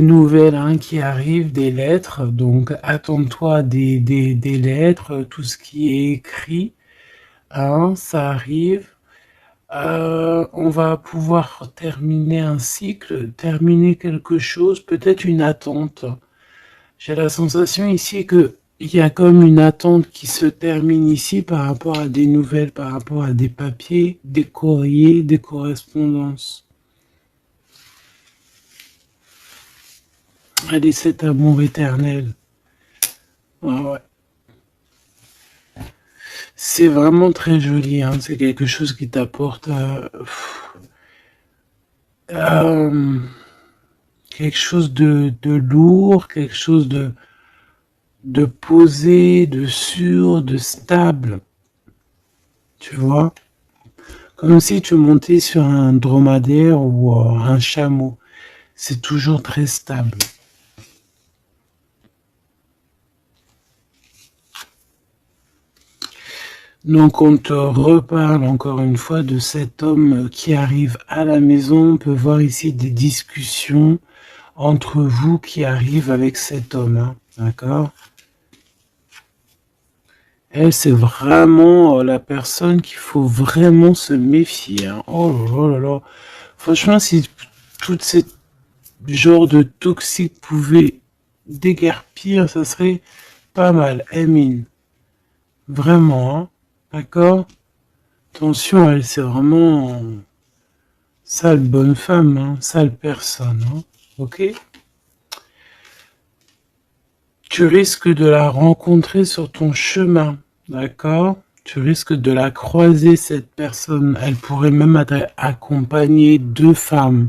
nouvelles hein, qui arrivent, des lettres, donc attends-toi à des lettres, tout ce qui est écrit, hein, ça arrive. On va pouvoir terminer un cycle, terminer quelque chose, peut-être une attente. J'ai la sensation ici que il y a comme une attente qui se termine ici par rapport à des nouvelles, par rapport à des papiers, des courriers, des correspondances. Allez, cet amour éternel. Ouais, ouais. C'est vraiment très joli, hein. C'est quelque chose qui t'apporte euh, quelque chose de lourd, quelque chose de posé, de sûr, de stable. Tu vois? Comme si tu montais sur un dromadaire ou un chameau. C'est toujours très stable. Donc on te reparle encore une fois de cet homme qui arrive à la maison. On peut voir ici des discussions entre vous qui arrivent avec cet homme. Hein, d'accord? Elle, c'est vraiment la personne qu'il faut vraiment se méfier. Hein. Oh là là là. Franchement, si tout ce genre de toxique pouvait déguerpir, ça serait pas mal. Emine. Vraiment, hein. D'accord? Attention, elle, c'est vraiment sale bonne femme, hein. Sale personne. Hein. Ok? Tu risques de la rencontrer sur ton chemin. D'accord? Tu risques de la croiser, cette personne. Elle pourrait même accompagner deux femmes.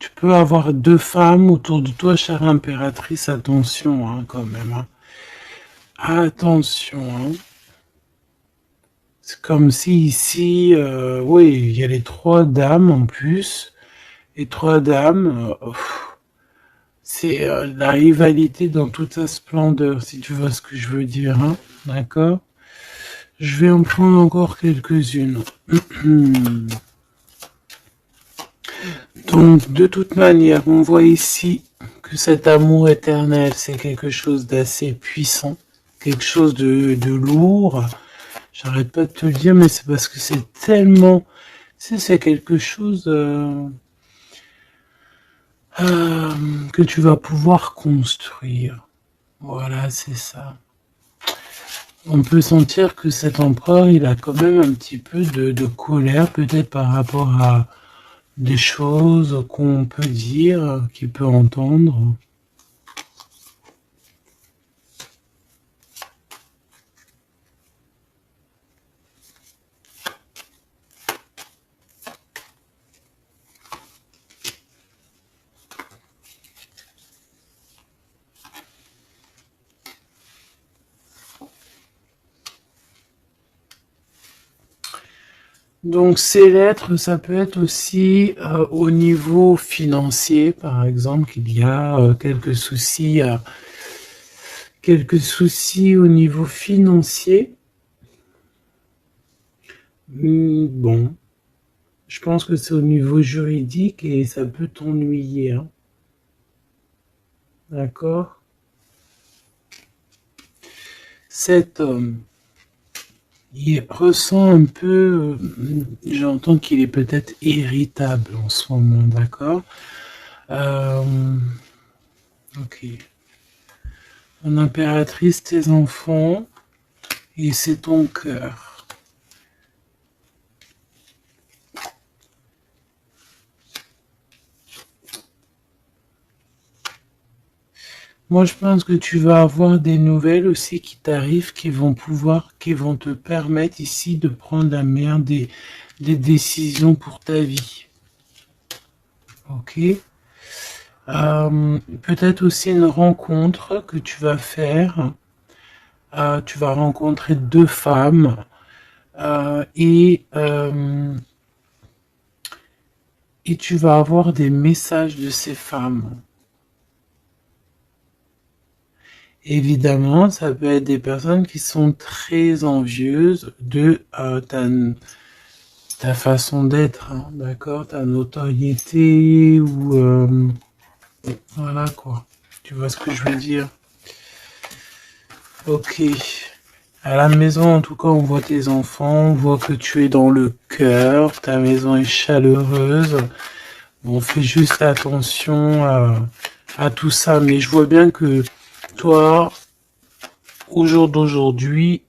Tu peux avoir deux femmes autour de toi, chère impératrice. Attention, hein, quand même. Hein. Attention. Hein. C'est comme si ici, oui, il y a les trois dames en plus. Les trois dames, c'est la rivalité dans toute sa splendeur, si tu vois ce que je veux dire. Hein. D'accord? Je vais en prendre encore quelques-unes. Donc, de toute manière, on voit ici que cet amour éternel, c'est quelque chose d'assez puissant, quelque chose de lourd. J'arrête pas de te le dire, mais c'est parce que c'est tellement... c'est quelque chose que tu vas pouvoir construire. Voilà, c'est ça. On peut sentir que cet empereur, il a quand même un petit peu de colère, peut-être par rapport à des choses qu'on peut dire, qu'il peut entendre. Donc ces lettres, ça peut être aussi au niveau financier, par exemple, qu'il y a quelques soucis au niveau financier. Bon, je pense que c'est au niveau juridique et ça peut t'ennuyer. Hein. D'accord? Cet homme, il ressent un peu, j'entends qu'il est peut-être irritable en ce moment, d'accord? Ok. Mon impératrice, tes enfants, et c'est ton cœur. Moi, je pense que tu vas avoir des nouvelles aussi qui t'arrivent, qui vont te permettre ici de prendre la meilleure des décisions pour ta vie. Ok? Peut-être aussi une rencontre que tu vas faire. Tu vas rencontrer deux femmes euh, et, euh, et tu vas avoir des messages de ces femmes. Évidemment, ça peut être des personnes qui sont très envieuses de ta façon d'être, hein, d'accord, ta notoriété ou Voilà quoi. Tu vois ce que je veux dire? Ok. À la maison, en tout cas, on voit tes enfants, on voit que tu es dans le cœur, ta maison est chaleureuse. Bon, fais juste attention à tout ça, mais je vois bien que toi, au jour d'aujourd'hui,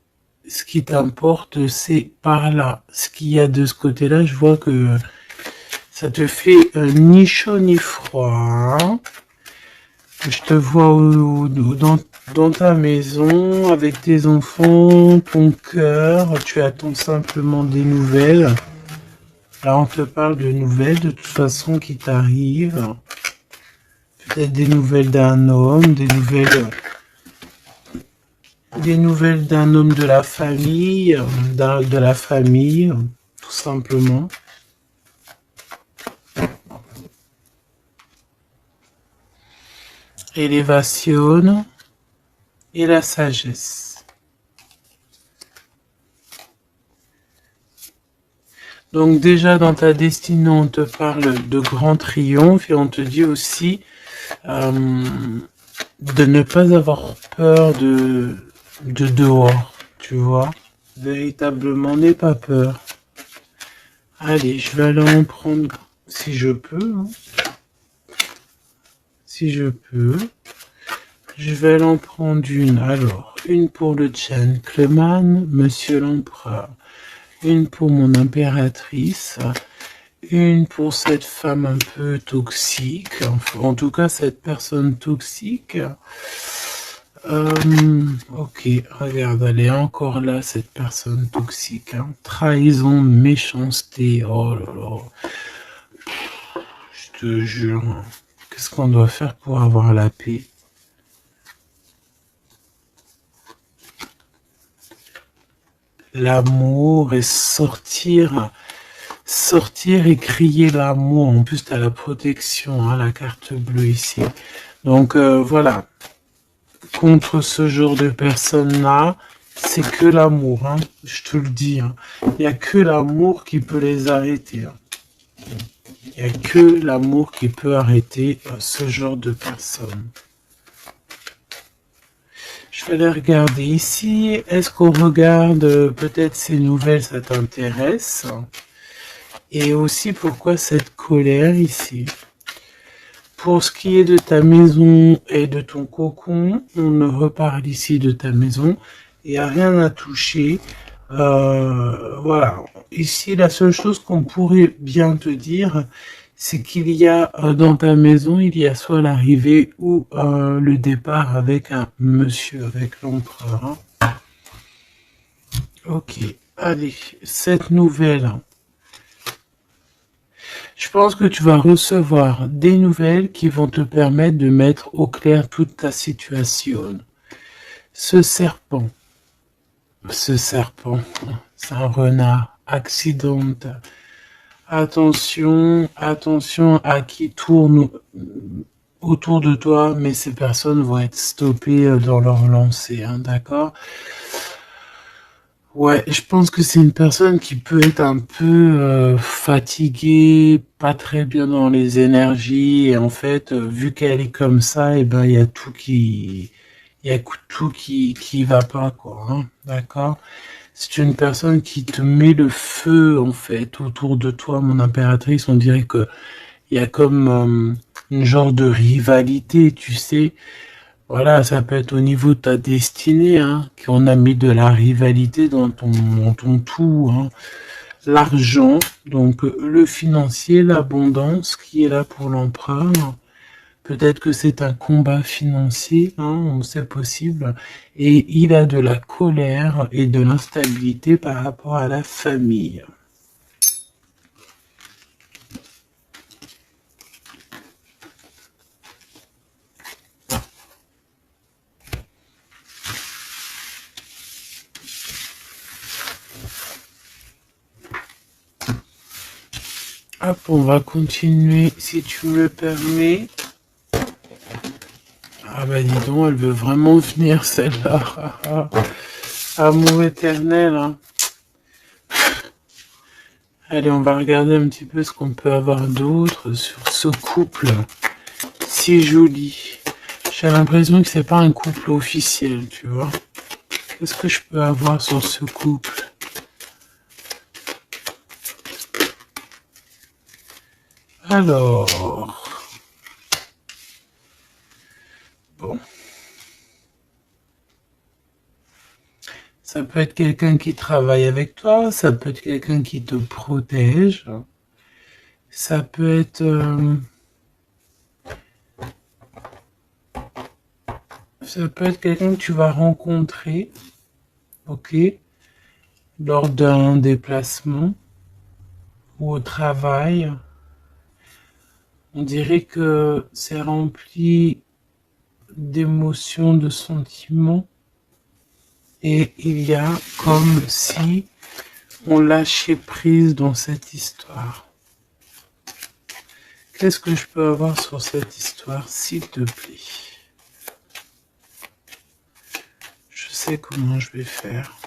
ce qui t'importe, c'est par là. Ce qu'il y a de ce côté-là, je vois que ça te fait ni chaud ni froid, hein. Je te vois dans ta maison, avec tes enfants, ton cœur, tu attends simplement des nouvelles. Là, on te parle de nouvelles, de toute façon, qui t'arrivent. Peut-être des nouvelles d'un homme, des nouvelles d'un homme de la famille, de la famille, tout simplement. Élévation et la sagesse. Donc déjà dans ta destinée, on te parle de grand triomphe et on te dit aussi de ne pas avoir peur de dehors, tu vois. Véritablement, n'aie pas peur. Allez, je vais aller en prendre si je peux. Hein. Si je peux. Je vais aller en prendre une. Alors, une pour le gentleman, monsieur l'empereur. Une pour mon impératrice. Une pour cette femme un peu toxique. En tout cas, cette personne toxique. Ok, regarde, elle est encore là, cette personne toxique. Hein. Trahison, méchanceté. Oh là là. Je te jure. Qu'est-ce qu'on doit faire pour avoir la paix? L'amour et sortir et crier l'amour. En plus, tu as la protection, hein, la carte bleue ici. Donc voilà, contre ce genre de personnes-là, c'est que l'amour, hein, je te le dis. Hein. Il n'y a que l'amour qui peut les arrêter. Hein. Il n'y a que l'amour qui peut arrêter ce genre de personnes. Je vais les regarder ici. Est-ce qu'on regarde peut-être ces nouvelles, ça t'intéresse? Et aussi pourquoi cette colère ici? Pour ce qui est de ta maison et de ton cocon, on reparle ici de ta maison. Il n'y a rien à toucher. Voilà. Ici, la seule chose qu'on pourrait bien te dire, c'est qu'il y a dans ta maison, il y a soit l'arrivée ou le départ avec un monsieur, avec l'empereur. Hein. Ok. Allez, cette nouvelle. Je pense que tu vas recevoir des nouvelles qui vont te permettre de mettre au clair toute ta situation. Ce serpent, c'est un renard accidentel. Attention, attention à qui tourne autour de toi, mais ces personnes vont être stoppées dans leur lancée, hein, d'accord? Ouais, je pense que c'est une personne qui peut être un peu fatiguée, pas très bien dans les énergies, et en fait, vu qu'elle est comme ça, et ben il y a tout qui va pas, quoi, hein, d'accord? C'est une personne qui te met le feu, en fait, autour de toi, mon impératrice. On dirait que il y a comme une genre de rivalité, tu sais. Voilà, ça peut être au niveau de ta destinée, hein, qu'on a mis de la rivalité dans ton tout, hein. L'argent, donc le financier, l'abondance qui est là pour l'empereur. Peut-être que c'est un combat financier, hein, c'est possible. Et il a de la colère et de l'instabilité par rapport à la famille. Hop, on va continuer si tu me le permets. Ah bah dis donc, elle veut vraiment venir celle-là. Amour éternel. Hein. Allez, on va regarder un petit peu ce qu'on peut avoir d'autre sur ce couple. si joli. J'ai l'impression que c'est pas un couple officiel, tu vois. Qu'est-ce que je peux avoir sur ce couple? Alors, bon. Ça peut être quelqu'un qui travaille avec toi, ça peut être quelqu'un qui te protège, ça peut être quelqu'un que tu vas rencontrer, ok, lors d'un déplacement ou au travail. On dirait que c'est rempli d'émotions, de sentiments, et il y a comme si on lâchait prise dans cette histoire. Qu'est-ce que je peux avoir sur cette histoire, s'il te plaît? Je sais comment je vais faire.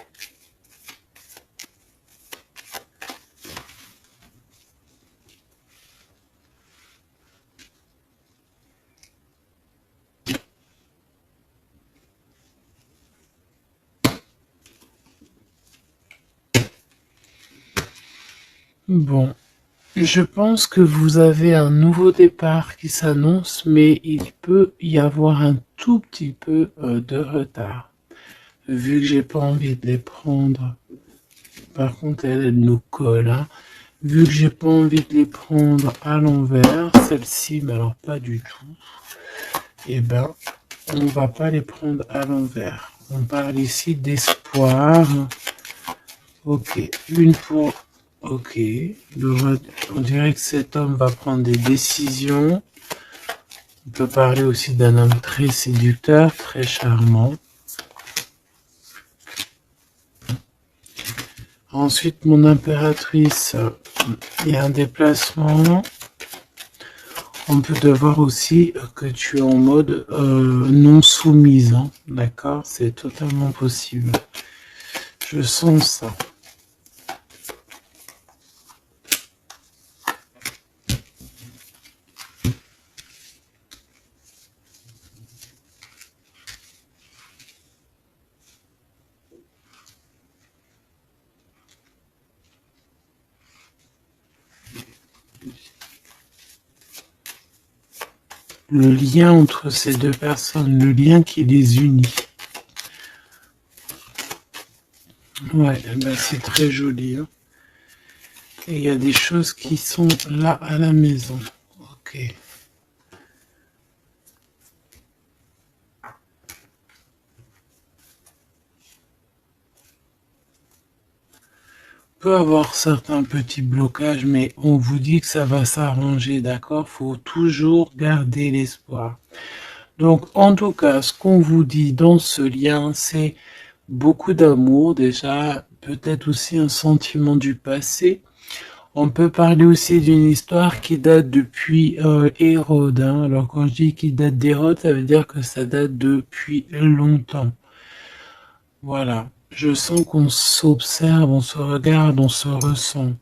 Bon, je pense que vous avez un nouveau départ qui s'annonce, mais il peut y avoir un tout petit peu de retard. Vu que j'ai pas envie de les prendre, par contre elle nous colle, hein. Vu que j'ai pas envie de les prendre à l'envers, celle-ci, mais alors pas du tout, eh ben, on va pas les prendre à l'envers. On parle ici d'espoir. Ok, une pour... Ok, on dirait que cet homme va prendre des décisions. On peut parler aussi d'un homme très séducteur, très charmant. Ensuite, mon impératrice, il y a un déplacement. On peut devoir aussi que tu es en mode non soumise, hein, d'accord? C'est totalement possible. Je sens ça. Le lien entre ces deux personnes, le lien qui les unit. Ouais, ben c'est très joli, hein. Et il y a des choses qui sont là à la maison. Ok. On peut avoir certains petits blocages, mais on vous dit que ça va s'arranger, d'accord? Faut toujours garder l'espoir. Donc, en tout cas, ce qu'on vous dit dans ce lien, c'est beaucoup d'amour déjà, peut-être aussi un sentiment du passé. On peut parler aussi d'une histoire qui date depuis Hérode, hein. Alors quand je dis qu'il date d'Hérode, ça veut dire que ça date depuis longtemps. Voilà. Je sens qu'on s'observe, on se regarde, on se ressent,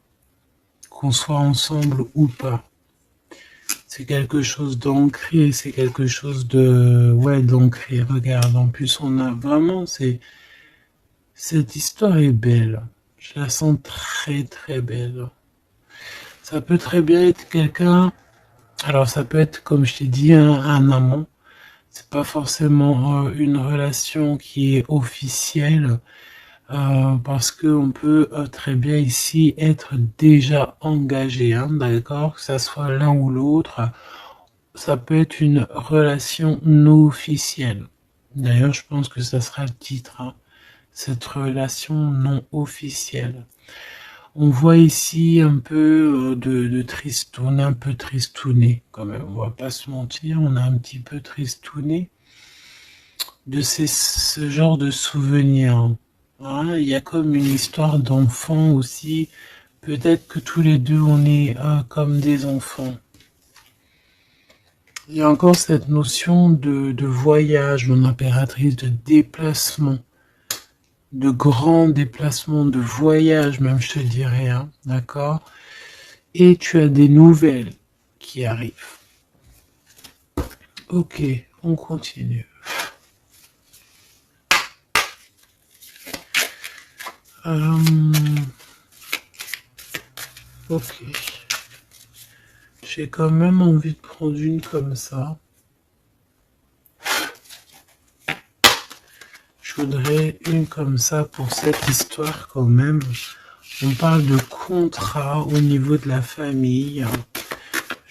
qu'on soit ensemble ou pas. C'est quelque chose d'ancré, c'est quelque chose de... Ouais, d'ancré, regarde. En plus, on a vraiment... Cette histoire est belle. Je la sens très très belle. Ça peut très bien être quelqu'un... Alors ça peut être, comme je t'ai dit, un amant. C'est pas forcément une relation qui est officielle. Parce qu'on peut très bien ici être déjà engagé, hein, d'accord, que ça soit l'un ou l'autre, ça peut être une relation non officielle. D'ailleurs, je pense que ça sera le titre, hein, cette relation non officielle. On voit ici un peu de tristoun, un peu tristouné, quand même, on va pas se mentir, on a un petit peu tristouné de ce genre de souvenirs. Hein, il y a comme une histoire d'enfant aussi. Peut-être que tous les deux, on est comme des enfants. Il y a encore cette notion de voyage, mon impératrice, de déplacement, de grand déplacement, de voyage même, je te dirais, hein, d'accord? Et tu as des nouvelles qui arrivent. Ok, on continue. Ok. J'ai quand même envie de prendre une comme ça. Je voudrais une comme ça pour cette histoire quand même. On parle de contrat au niveau de la famille.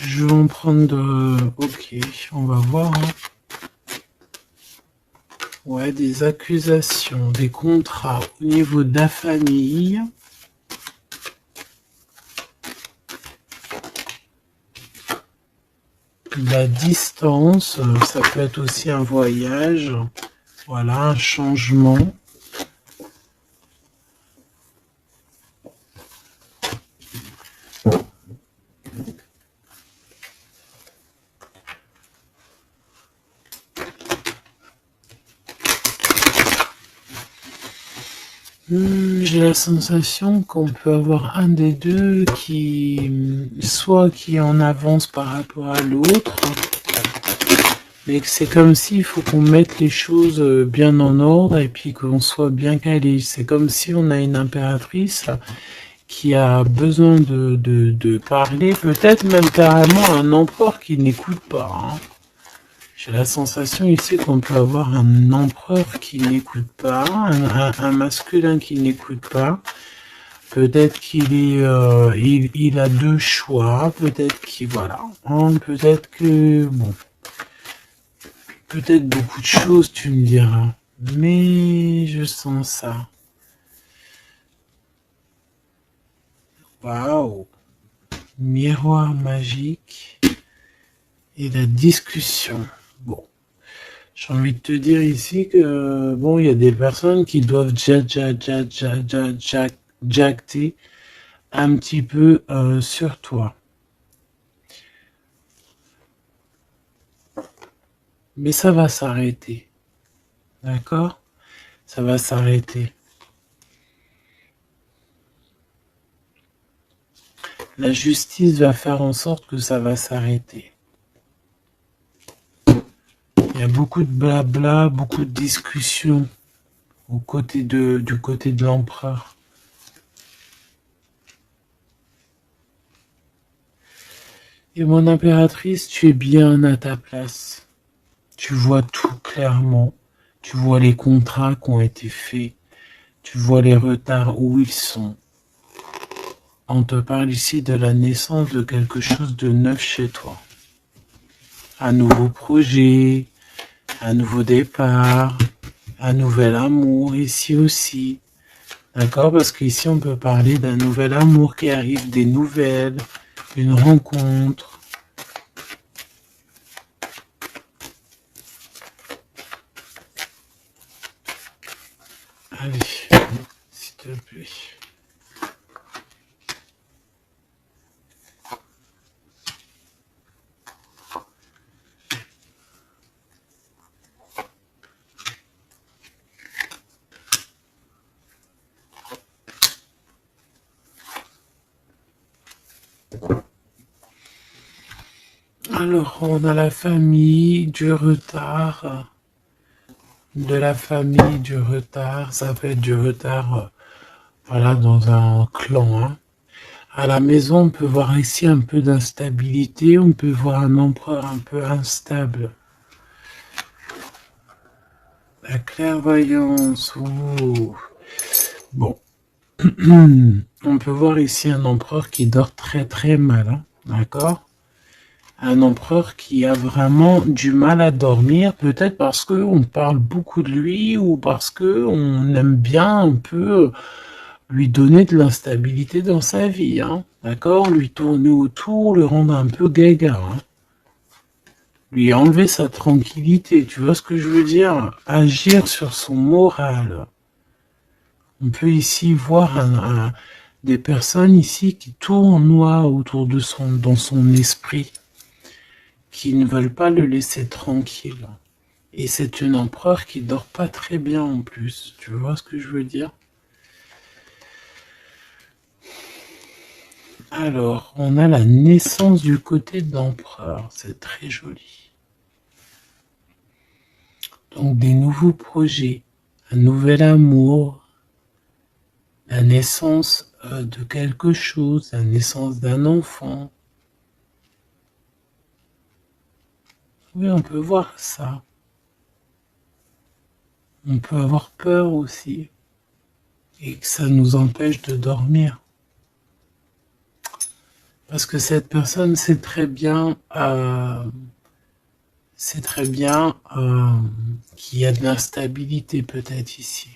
Je vais en prendre... Ok, on va voir. Ouais, des accusations, des contrats au niveau de la famille. La distance, ça peut être aussi un voyage. Voilà, un changement. J'ai la sensation qu'on peut avoir un des deux soit qui en avance par rapport à l'autre, mais que c'est comme s'il faut qu'on mette les choses bien en ordre et puis qu'on soit bien calé. C'est comme si on a une impératrice qui a besoin de parler, peut-être même carrément un empereur qui n'écoute pas. Hein. J'ai la sensation ici qu'on peut avoir un empereur qui n'écoute pas, un masculin qui n'écoute pas. Peut-être qu'il est, il a deux choix. Peut-être qu'il voilà. Hein, peut-être que bon, peut-être beaucoup de choses, tu me diras. Mais je sens ça. Waouh, miroir magique et la discussion. Bon. J'ai envie de te dire ici que, bon, il y a des personnes qui doivent jacter un petit peu sur toi. Mais ça va s'arrêter. D'accord? Ça va s'arrêter. La justice va faire en sorte que ça va s'arrêter. Il y a beaucoup de blabla, beaucoup de discussions du côté de l'empereur. Et mon impératrice, tu es bien à ta place. Tu vois tout clairement. Tu vois les contrats qui ont été faits. Tu vois les retards où ils sont. On te parle ici de la naissance de quelque chose de neuf chez toi. Un nouveau projet, un nouveau départ, un nouvel amour ici aussi. D'accord? Parce qu'ici on peut parler d'un nouvel amour qui arrive, des nouvelles, une rencontre. Allez, s'il te plaît. Alors, on a la famille, du retard, de la famille, du retard. Ça peut être du retard, voilà, dans un clan. Hein. À la maison, on peut voir ici un peu d'instabilité. On peut voir un empereur un peu instable. La clairvoyance. Ouh. Bon. On peut voir ici un empereur qui dort très très mal. Hein. D'accord? Un empereur qui a vraiment du mal à dormir, peut-être parce qu'on parle beaucoup de lui ou parce qu'on aime bien un peu lui donner de l'instabilité dans sa vie, hein, d'accord? Lui tourner autour, le rendre un peu gaga, hein. Lui enlever sa tranquillité, tu vois ce que je veux dire? Agir sur son moral. On peut ici voir des personnes ici qui tournoient autour de dans son esprit, qui ne veulent pas le laisser tranquille. Et c'est un empereur qui dort pas très bien en plus. Tu vois ce que je veux dire? Alors, on a la naissance du côté de l'empereur. C'est très joli. Donc des nouveaux projets, un nouvel amour, la naissance de quelque chose, la naissance d'un enfant. Oui, on peut voir ça. On peut avoir peur aussi et que ça nous empêche de dormir. Parce que cette personne sait très bien qu'il y a de l'instabilité peut-être ici.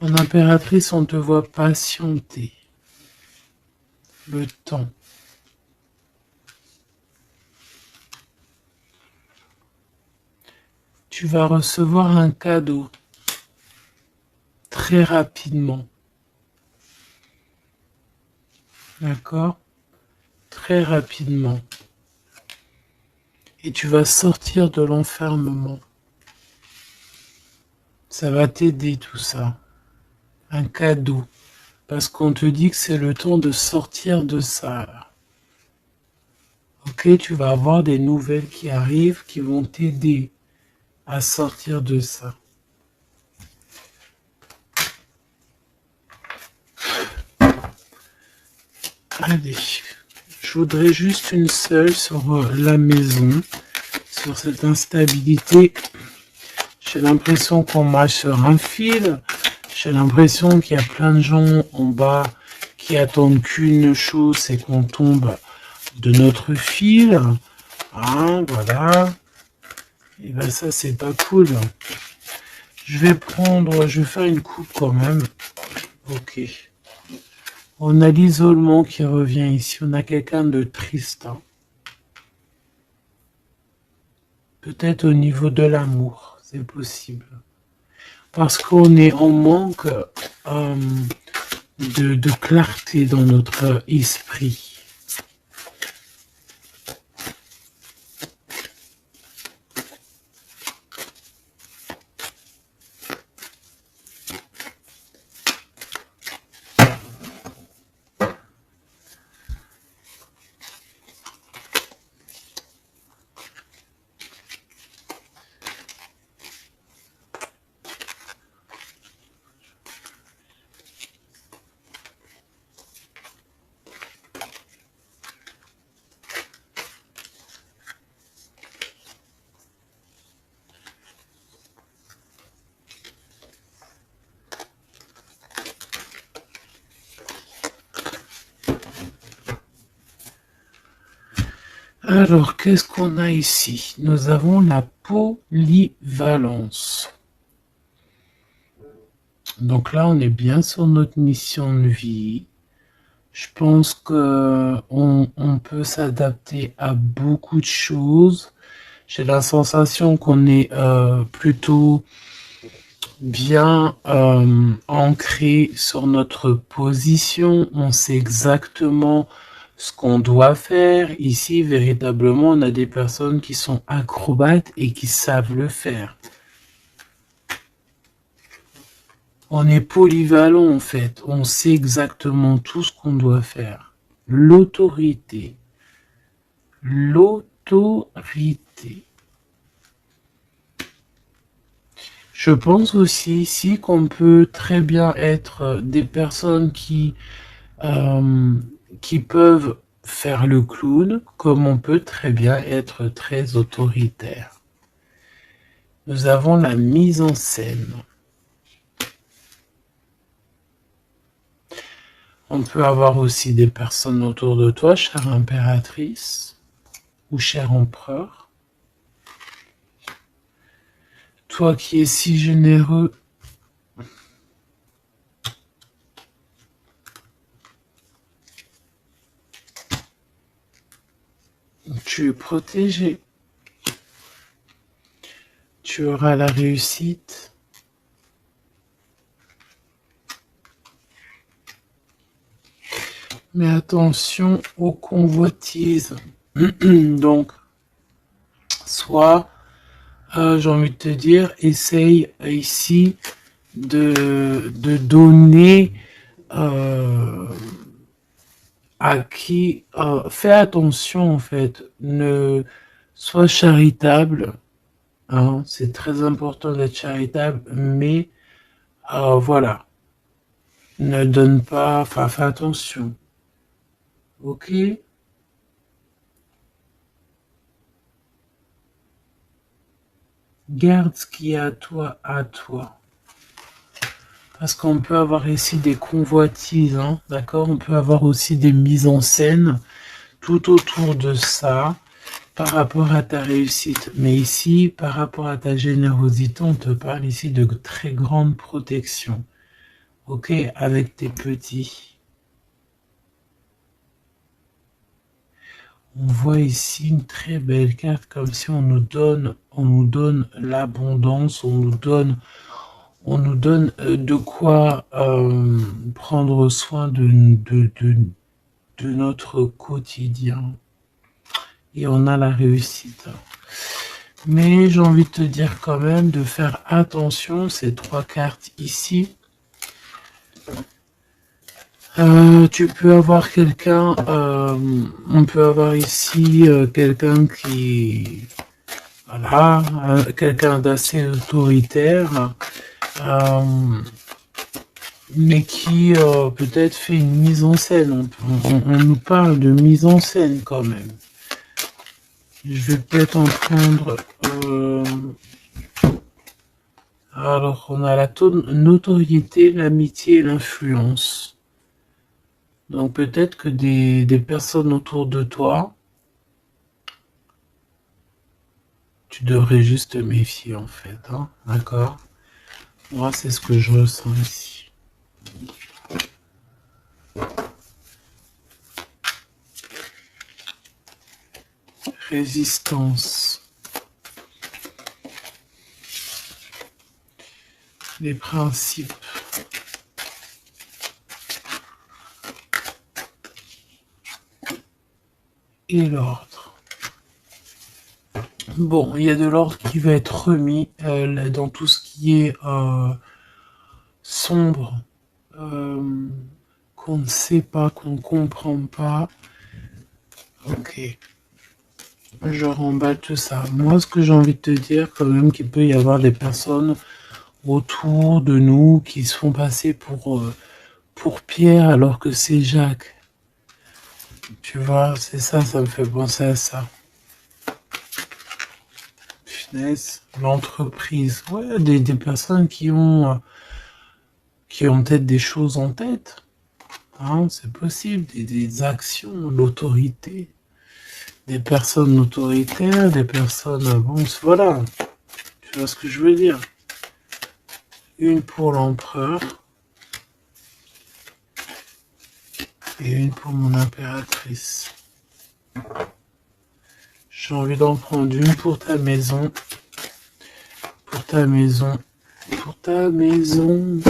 En impératrice, on te voit patienter le temps. Tu vas recevoir un cadeau très rapidement. D'accord? Très rapidement. Et tu vas sortir de l'enfermement. Ça va t'aider tout ça. Un cadeau. Parce qu'on te dit que c'est le temps de sortir de ça. Ok, tu vas avoir des nouvelles qui arrivent qui vont t'aider à sortir de ça. Allez, je voudrais juste une seule sur la maison, sur cette instabilité. J'ai l'impression qu'on marche sur un fil. J'ai l'impression qu'il y a plein de gens en bas qui attendent qu'une chose, c'est qu'on tombe de notre fil. Hein, voilà. Et ben ça, c'est pas cool. Je vais faire une coupe quand même. Ok. On a l'isolement qui revient ici. On a quelqu'un de triste. Hein. Peut-être au niveau de l'amour, c'est possible. Parce qu'on est en manque de clarté dans notre esprit. Alors, qu'est-ce qu'on a ici? Nous avons la polyvalence. Donc là, on est bien sur notre mission de vie. Je pense qu'on peut s'adapter à beaucoup de choses. J'ai la sensation qu'on est plutôt bien ancré sur notre position. On sait exactement ce qu'on doit faire. Ici, véritablement, on a des personnes qui sont acrobates et qui savent le faire. On est polyvalent en fait. On sait exactement tout ce qu'on doit faire. L'autorité. L'autorité. Je pense aussi ici qu'on peut très bien être des personnes qui peuvent faire le clown, comme on peut très bien être très autoritaire. Nous avons la mise en scène. On peut avoir aussi des personnes autour de toi, chère impératrice ou cher empereur. Toi qui es si généreux, tu es protégé. Tu auras la réussite. Mais attention aux convoitises. Donc, soit, j'ai envie de te dire, essaye ici de donner à qui... fais attention en fait, ne sois charitable. Hein, c'est très important d'être charitable, mais voilà, ne donne pas, enfin fais attention, ok? Garde ce qui est à toi, parce qu'on peut avoir ici des convoitises, hein, d'accord? On peut avoir aussi des mises en scène tout autour de ça par rapport à ta réussite. Mais ici, par rapport à ta générosité, on te parle ici de très grande protection. Ok, avec tes petits. On voit ici une très belle carte, comme si on nous donne l'abondance, on nous donne de quoi prendre soin de notre quotidien. Et on a la réussite. Mais j'ai envie de te dire quand même de faire attention, ces trois cartes ici. Tu peux avoir quelqu'un, on peut avoir ici quelqu'un qui, voilà, quelqu'un d'assez autoritaire, mais qui peut-être fait une mise en scène. On nous parle de mise en scène quand même. Je vais peut-être en prendre. Alors, on a la notoriété, l'amitié et l'influence. Donc peut-être que des personnes autour de toi, tu devrais juste te méfier en fait, hein, d'accord? Moi, c'est ce que je ressens ici. Résistance. Les principes. Et l'ordre. Bon, il y a de l'ordre qui va être remis dans tout ce qui est sombre, qu'on ne sait pas, qu'on ne comprend pas. Ok. Je remballe tout ça. Moi, ce que j'ai envie de te dire, quand même, qu'il peut y avoir des personnes autour de nous qui se font passer pour Pierre alors que c'est Jacques. Tu vois, c'est ça, ça me fait penser à ça. Finesse, l'entreprise. Ouais, des personnes qui ont peut-être des choses en tête. Hein, c'est possible, des actions, l'autorité. Des personnes autoritaires, des personnes... Bon, voilà. Tu vois ce que je veux dire? Une pour l'empereur. Et une pour mon impératrice. J'ai envie d'en prendre une pour ta maison. Pour ta maison. Pour ta maison.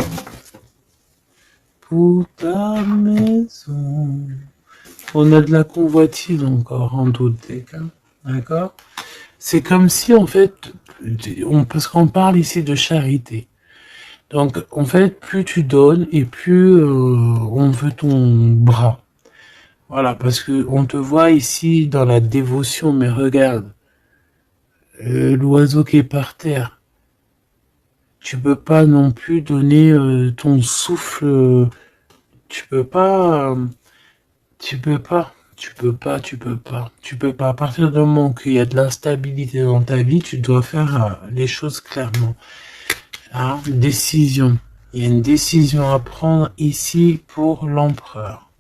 Pour ta maison. On a de la convoitise encore, en doute des cas. D'accord? C'est comme si, en fait, parce qu'on parle ici de charité. Donc, en fait, plus tu donnes et plus on veut ton bras. Voilà, parce que on te voit ici dans la dévotion, mais regarde, l'oiseau qui est par terre. Tu peux pas non plus donner ton souffle. Tu peux pas. Tu peux pas. Tu peux pas. Tu peux pas. Tu peux pas. À partir du moment qu'il y a de l'instabilité dans ta vie, tu dois faire les choses clairement. Hein, décision. Il y a une décision à prendre ici pour l'empereur.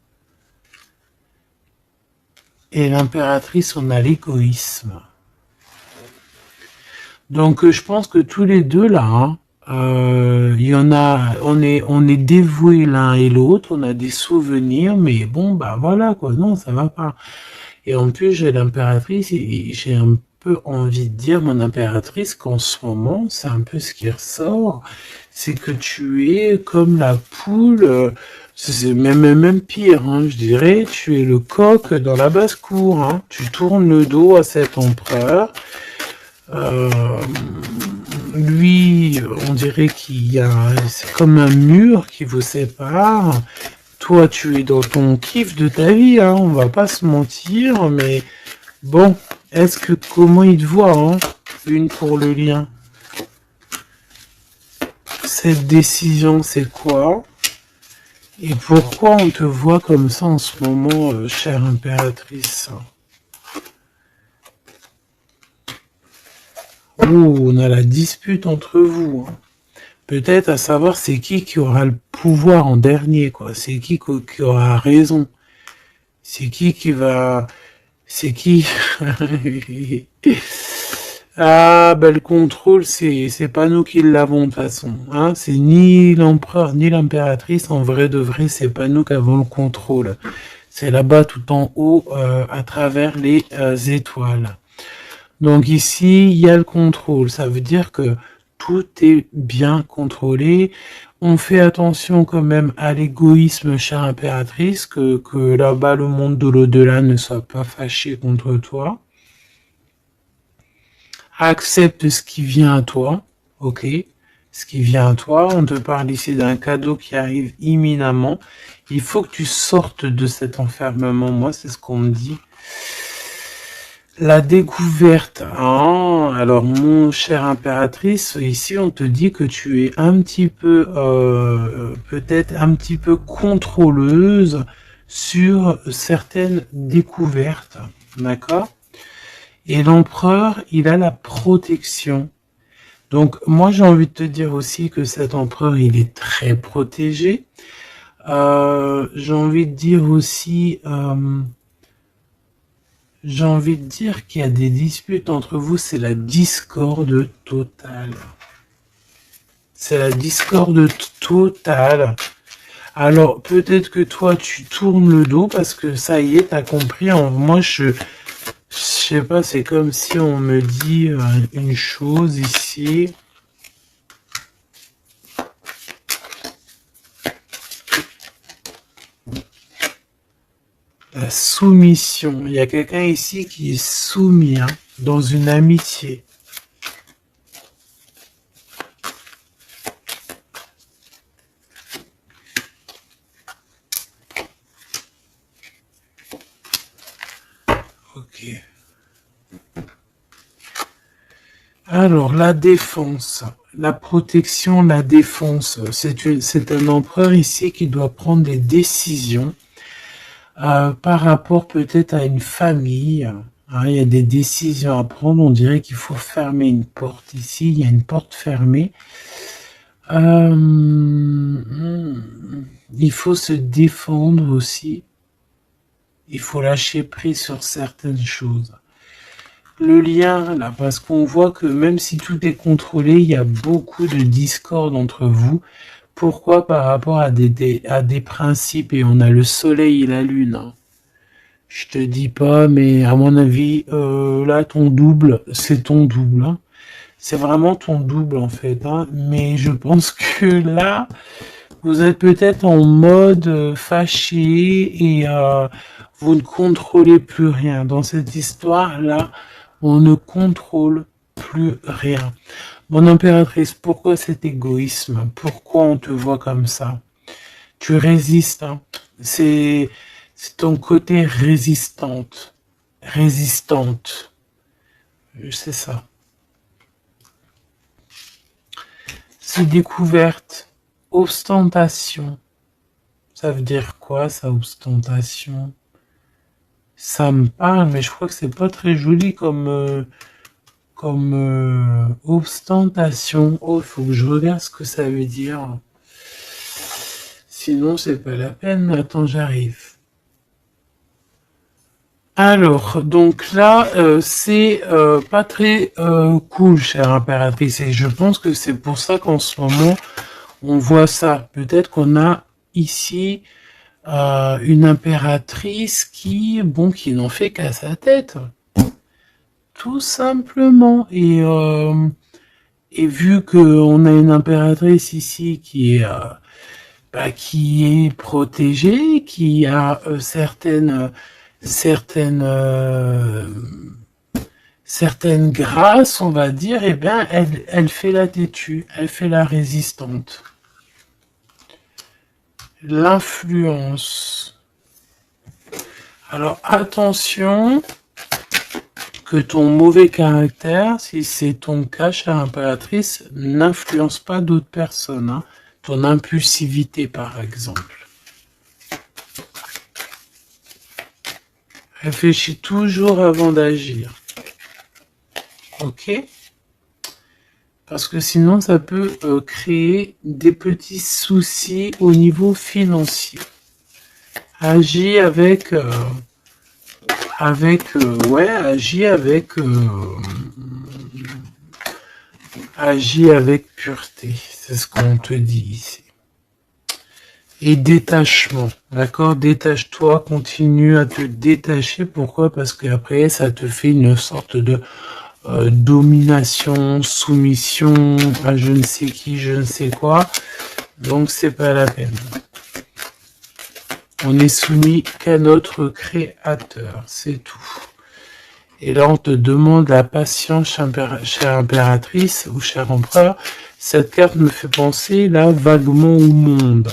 Et l'impératrice, on a l'égoïsme. Donc je pense que tous les deux là, hein, il y en a, on est dévoués l'un et l'autre, on a des souvenirs, mais bon bah voilà quoi, non ça va pas. Et en plus j'ai l'impératrice, et j'ai un peu envie de dire mon impératrice qu'en ce moment c'est un peu ce qui ressort, c'est que tu es comme la poule. C'est même pire, hein, je dirais, tu es le coq dans la basse-cour, hein, tu tournes le dos à cet empereur. Lui, on dirait qu'il y a, c'est comme un mur qui vous sépare. Toi, tu es dans ton kiff de ta vie, hein, on va pas se mentir, mais bon, comment il te voit, hein? une pour le lien. Cette décision, c'est quoi? Et pourquoi on te voit comme ça en ce moment, chère impératrice? Oh, on a la dispute entre vous. Hein. Peut-être à savoir c'est qui aura le pouvoir en dernier, quoi. C'est qui aura raison. C'est qui va... C'est qui? Ah, ben le contrôle, c'est pas nous qui l'avons de toute façon. Hein. C'est ni l'empereur ni l'impératrice. En vrai de vrai, c'est pas nous qui avons le contrôle. C'est là-bas tout en haut, à travers les étoiles. Donc ici, il y a le contrôle. Ça veut dire que tout est bien contrôlé. On fait attention quand même à l'égoïsme, chère impératrice, que là-bas, le monde de l'au-delà ne soit pas fâché contre toi. Accepte ce qui vient à toi, ok? Ce qui vient à toi. On te parle ici d'un cadeau qui arrive imminemment. Il faut que tu sortes de cet enfermement. Moi, c'est ce qu'on me dit. La découverte. Ah, alors, mon cher impératrice, ici, on te dit que tu es un petit peu, peut-être un petit peu contrôleuse sur certaines découvertes. D'accord? Et l'empereur, il a la protection. Donc, moi, j'ai envie de te dire aussi que cet empereur, il est très protégé. J'ai envie de dire aussi... j'ai envie de dire qu'il y a des disputes entre vous, c'est la discorde totale. C'est la discorde totale. Alors, peut-être que toi, tu tournes le dos parce que ça y est, t'as compris. Moi, je sais pas, c'est comme si on me dit une chose ici. La soumission. Il y a quelqu'un ici qui est soumis dans une amitié. Ok. Alors, la défense, la protection, la défense. C'est un empereur ici qui doit prendre des décisions par rapport peut-être à une famille. Hein, il y a des décisions à prendre. On dirait qu'il faut fermer une porte ici. Il y a une porte fermée. Il faut se défendre aussi. Il faut lâcher prise sur certaines choses. Le lien, là, parce qu'on voit que même si tout est contrôlé, il y a beaucoup de discorde entre vous. Pourquoi? Par rapport à des principes, et on a le soleil et la lune. Hein. Je te dis pas, mais à mon avis, là, ton double, c'est ton double. Hein. C'est vraiment ton double, en fait. Hein. Mais je pense que là, vous êtes peut-être en mode fâché et vous ne contrôlez plus rien. Dans cette histoire-là, on ne contrôle plus rien. Mon impératrice, pourquoi cet égoïsme? Pourquoi on te voit comme ça? Tu résistes. Hein. C'est ton côté résistante. Résistante. C'est ça. C'est découverte. Ostentation. Ça veut dire quoi, ça, ostentation? Ça me parle, mais je crois que c'est pas très joli comme ostentation. Oh, il faut que je regarde ce que ça veut dire. Sinon, c'est pas la peine. Attends, j'arrive. Alors, donc là, c'est pas très cool, chère impératrice. Et je pense que c'est pour ça qu'en ce moment, on voit ça. Peut-être qu'on a ici une impératrice qui n'en fait qu'à sa tête. Tout simplement. Et vu qu'on a une impératrice ici qui est protégée, qui a certaines grâces, on va dire, eh bien, elle fait la têtue, elle fait la résistante. L'influence. Alors, attention, que ton mauvais caractère, si c'est ton cas, chère impératrice, n'influence pas d'autres personnes, hein. Ton impulsivité, par exemple. Réfléchis toujours avant d'agir. Ok? Parce que sinon, ça peut créer des petits soucis au niveau financier. Agis avec... agis avec pureté. C'est ce qu'on te dit ici. Et détachement, d'accord? Détache-toi, continue à te détacher. Pourquoi? Parce qu'après, ça te fait une sorte de domination, soumission à je ne sais qui, je ne sais quoi. Donc, c'est pas la peine. On n'est soumis qu'à notre créateur, c'est tout. Et là, on te demande la patience, chère impératrice ou cher empereur. Cette carte me fait penser là vaguement au monde.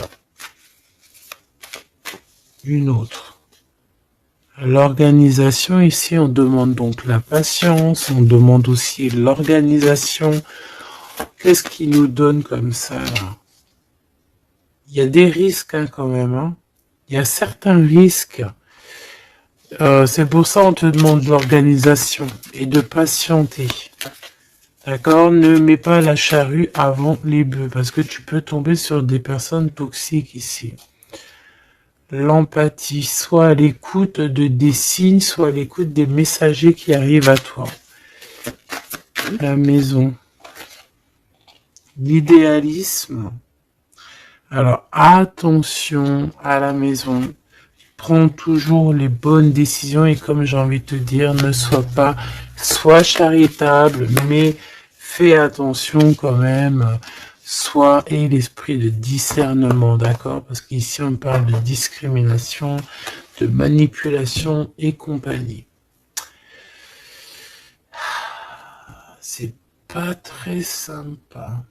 Une autre. L'organisation, ici, on demande donc la patience, on demande aussi l'organisation. Qu'est-ce qui nous donne comme ça là? Il y a des risques hein, quand même. Hein. Il y a certains risques. C'est pour ça on te demande l'organisation et de patienter. D'accord? Ne mets pas la charrue avant les bœufs parce que tu peux tomber sur des personnes toxiques ici. L'empathie, soit à l'écoute des signes, soit à l'écoute des messagers qui arrivent à toi. La maison. L'idéalisme. Alors attention à la maison. Prends toujours les bonnes décisions et comme j'ai envie de te dire, ne sois charitable, mais fais attention quand même, et l'esprit de discernement, d'accord? Parce qu'ici on parle de discrimination, de manipulation et compagnie. C'est pas très sympa.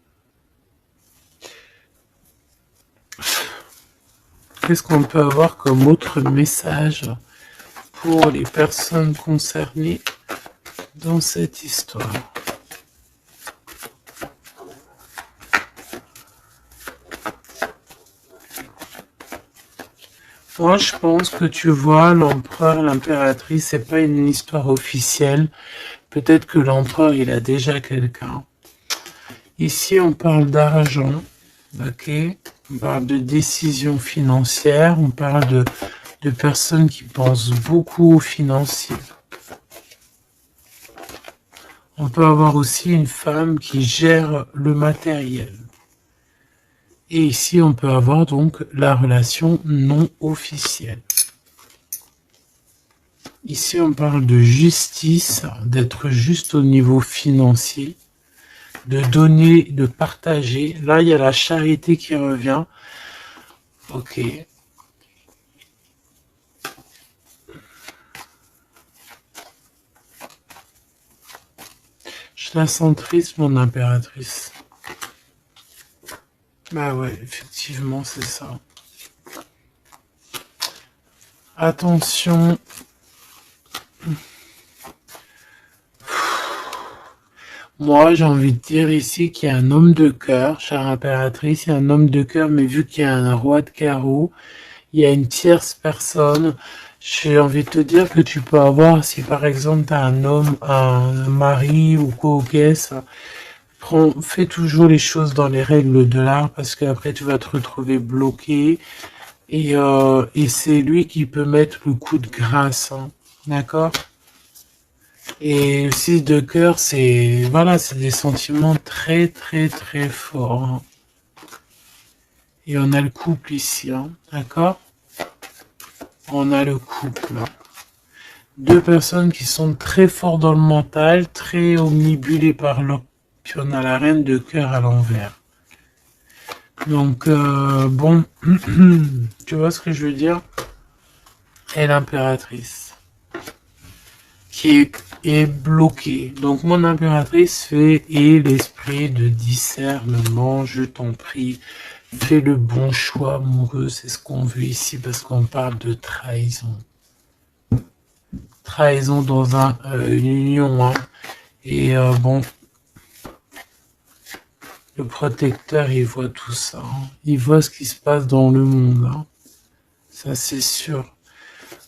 Qu'est-ce qu'on peut avoir comme autre message pour les personnes concernées dans cette histoire? Moi, je pense que tu vois, l'empereur, l'impératrice, c'est pas une histoire officielle. Peut-être que l'empereur, il a déjà quelqu'un. Ici, on parle d'argent, ok? On parle de décisions financières, on parle de personnes qui pensent beaucoup aux financiers. On peut avoir aussi une femme qui gère le matériel. Et ici, on peut avoir donc la relation non officielle. Ici, on parle de justice, d'être juste au niveau financier, de donner, de partager. Là, il y a la charité qui revient. Ok. Je la sens triste, mon impératrice. Bah ouais, effectivement, c'est ça. Attention. Moi, j'ai envie de dire ici qu'il y a un homme de cœur, chère impératrice, il y a un homme de cœur, mais vu qu'il y a un roi de carreau, il y a une tierce personne. J'ai envie de te dire que tu peux avoir, si par exemple tu as un homme, un mari ou quoi au caisse, fais toujours les choses dans les règles de l'art parce qu'après tu vas te retrouver bloqué et c'est lui qui peut mettre le coup de grâce, hein, d'accord? Et le 6 de cœur, c'est voilà, c'est des sentiments très très très forts. Hein. Et on a le couple ici, hein, d'accord? On a le couple. Deux personnes qui sont très forts dans le mental, très omnibulées par l'autre. Puis on a la reine de cœur à l'envers. Donc, bon, tu vois ce que je veux dire? Et l'impératrice, qui est bloquée. Donc, mon impératrice fait, et l'esprit de discernement, je t'en prie, fais le bon choix amoureux, c'est ce qu'on veut ici, parce qu'on parle de trahison. trahison dans une union, hein. Et bon, le protecteur, il voit tout ça, hein. Il voit ce qui se passe dans le monde, hein. Ça, c'est sûr.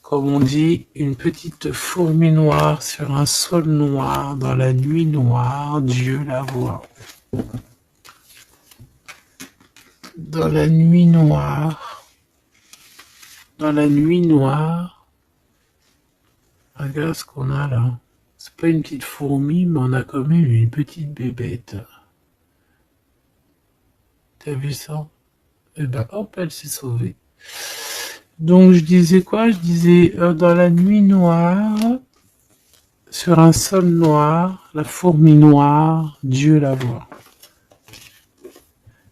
Comme on dit, une petite fourmi noire sur un sol noir, dans la nuit noire, Dieu la voit. Dans la nuit noire, dans la nuit noire, regarde ce qu'on a là. C'est pas une petite fourmi, mais on a quand même une petite bébête. T'as vu ça? Eh ben hop, elle s'est sauvée. Donc je disais quoi? Je disais dans la nuit noire, sur un sol noir, la fourmi noire, Dieu la voit.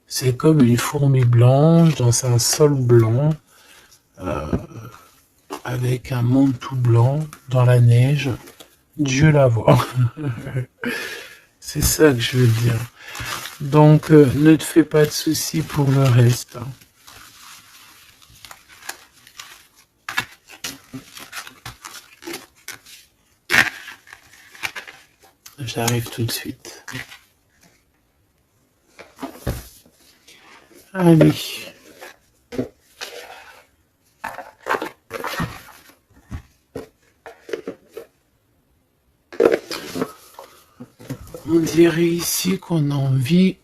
C'est comme une fourmi blanche dans un sol blanc, avec un monde tout blanc dans la neige. Dieu la voit. C'est ça que je veux dire. Donc ne te fais pas de soucis pour le reste. J'arrive tout de suite. Allez. On dirait ici qu'on a envie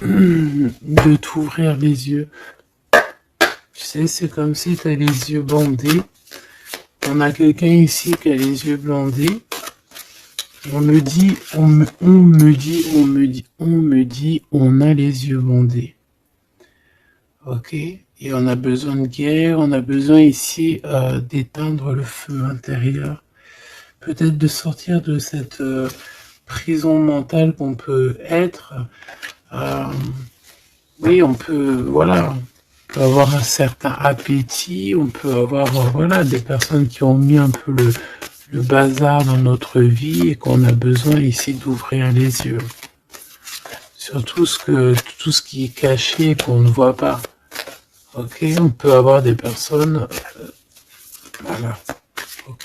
de t'ouvrir les yeux. Tu sais, c'est comme si tu as les yeux bandés. On a quelqu'un ici qui a les yeux bandés. On me dit, on a les yeux bandés. Ok? Et on a besoin de guérir, on a besoin ici d'éteindre le feu intérieur. Peut-être de sortir de cette prison mentale qu'on peut être. Oui, on peut, voilà, on peut avoir un certain appétit, on peut avoir, voilà, des personnes qui ont mis un peu le bazar dans notre vie et qu'on a besoin ici d'ouvrir les yeux. Sur tout ce qui est caché et qu'on ne voit pas. Ok, on peut avoir des personnes, voilà, ok,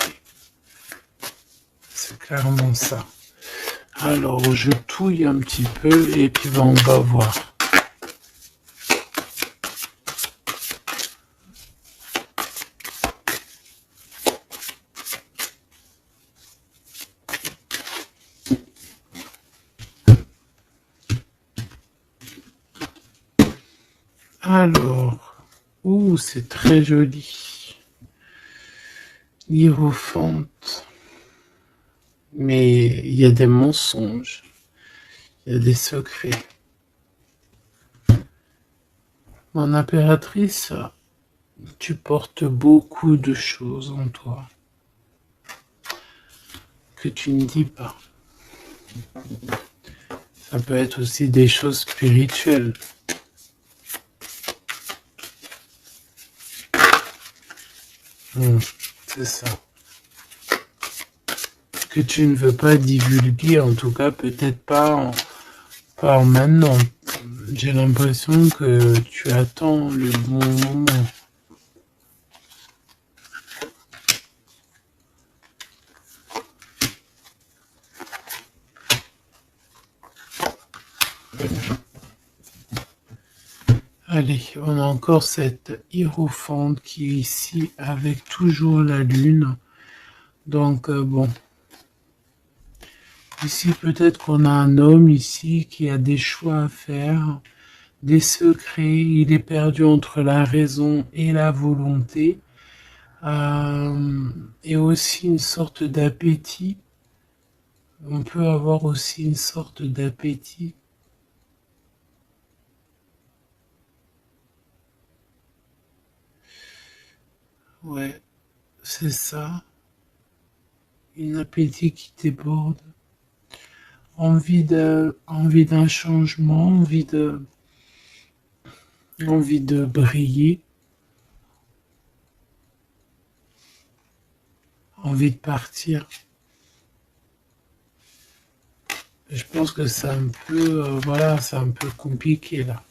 c'est clairement ça. Alors, je touille un petit peu et puis ben, on va voir. Alors, ouh, c'est très joli. Hiérophante. Mais il y a des mensonges. Il y a des secrets. Mon impératrice, tu portes beaucoup de choses en toi que tu ne dis pas. Ça peut être aussi des choses spirituelles. C'est ça. Que tu ne veux pas divulguer, en tout cas peut-être pas en maintenant. J'ai l'impression que tu attends le bon moment. Allez, on a encore cette hiérophante qui est ici avec toujours la lune. Donc bon. Ici peut-être qu'on a un homme ici qui a des choix à faire, des secrets, il est perdu entre la raison et la volonté. Et aussi une sorte d'appétit. On peut avoir aussi une sorte d'appétit. Ouais, c'est ça. Un appétit qui déborde. Envie d'un changement, envie de briller, envie de partir. Je pense que c'est un peu, voilà, c'est un peu compliqué là.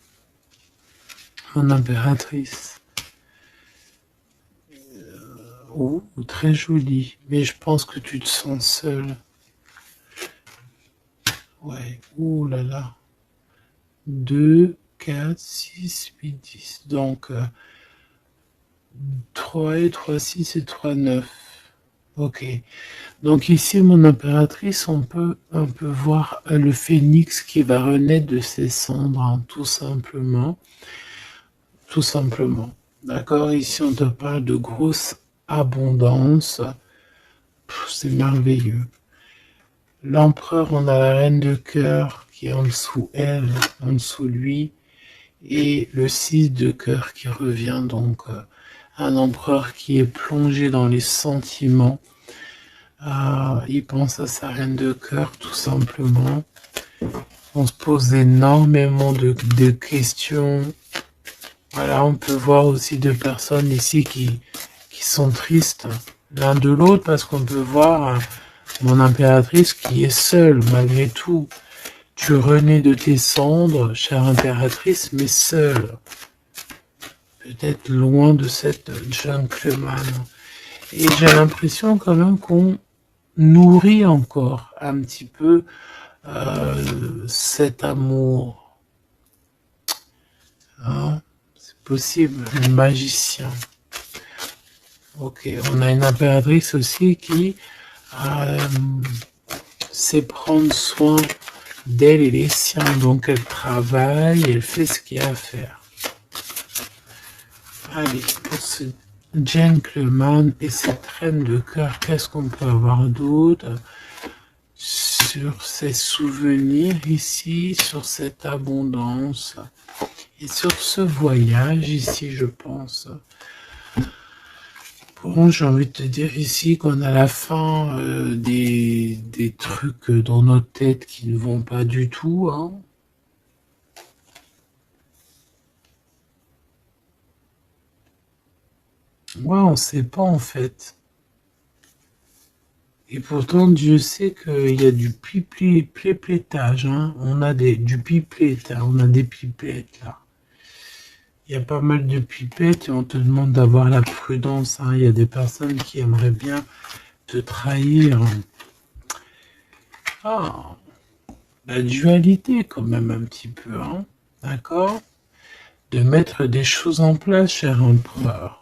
Mon impératrice. Oh, très joli. Mais je pense que tu te sens seul. Ouais. Ouh là là. 2, 4, 6, 8, 10. Donc, 3 et 3, 6 et 3, 9. Ok. Donc ici, mon impératrice, on peut un peu voir le phénix qui va renaître de ses cendres, hein, tout simplement. Tout simplement. D'accord? Ici, on te parle de grosse abondance. C'est merveilleux. L'empereur, on a la reine de cœur qui est en dessous elle, en dessous lui, et le 6 de cœur qui revient, donc un empereur qui est plongé dans les sentiments. Il pense à sa reine de cœur, tout simplement. On se pose énormément de questions. Voilà, on peut voir aussi deux personnes ici qui sont tristes l'un de l'autre, parce qu'on peut voir mon impératrice qui est seule malgré tout. Tu renais de tes cendres, chère impératrice, mais seule. Peut-être loin de cette gentleman. Et j'ai l'impression quand même qu'on nourrit encore un petit peu cet amour. Hein? C'est possible, le magicien. Ok, on a une impératrice aussi qui sait prendre soin d'elle et les siens. Donc elle travaille, elle fait ce qu'il y a à faire. Allez, pour ce gentleman et cette reine de cœur, qu'est-ce qu'on peut avoir d'autre sur ces souvenirs ici, sur cette abondance et sur ce voyage ici, je pense. Bon, j'ai envie de te dire ici qu'on a la fin des trucs dans notre tête qui ne vont pas du tout, hein. Ouais, on sait pas en fait. Et pourtant, Dieu sait qu'il y a du piplettage, hein. On a du pipette, hein. On a des pipettes là. Il y a pas mal de pipettes et on te demande d'avoir la prudence, hein. Il y a des personnes qui aimeraient bien te trahir. Ah, la dualité quand même un petit peu, hein. D'accord? De mettre des choses en place, cher empereur.